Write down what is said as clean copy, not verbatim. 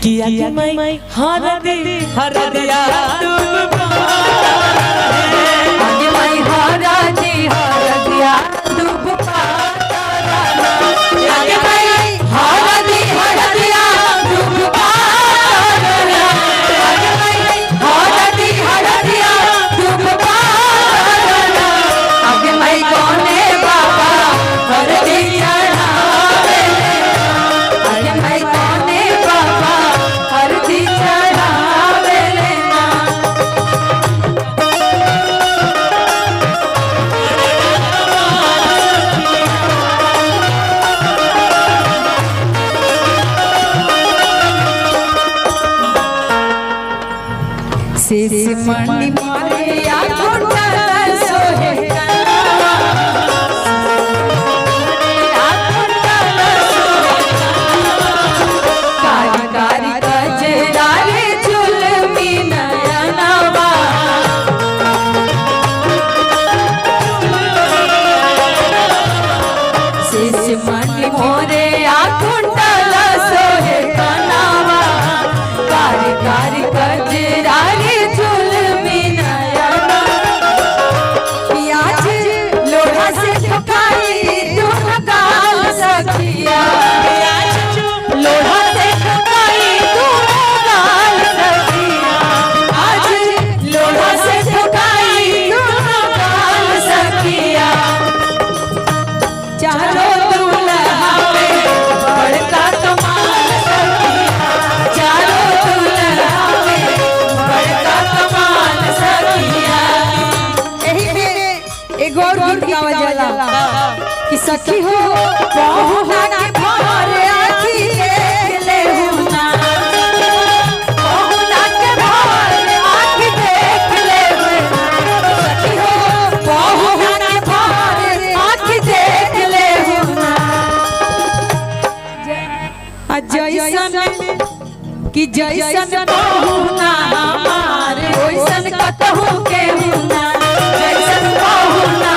किया मैं हर दिया डूब शेष मणि मोरिया कुंडल सोहे कारी कारी कजरारे झुलमी नयनवा शेष मणि मोरिया कुंडल सोहे कनावा कारी कारी कजरारे कि सखी हो बहुना के भारे आखी देख ले हुना बहुना के भारे आखी देख ले सखी हो बहुना के भारे आखी देख ले हुना जैसन कि जैसन बहुना हमारे वैसन कतहु के हुना जैसन बहुना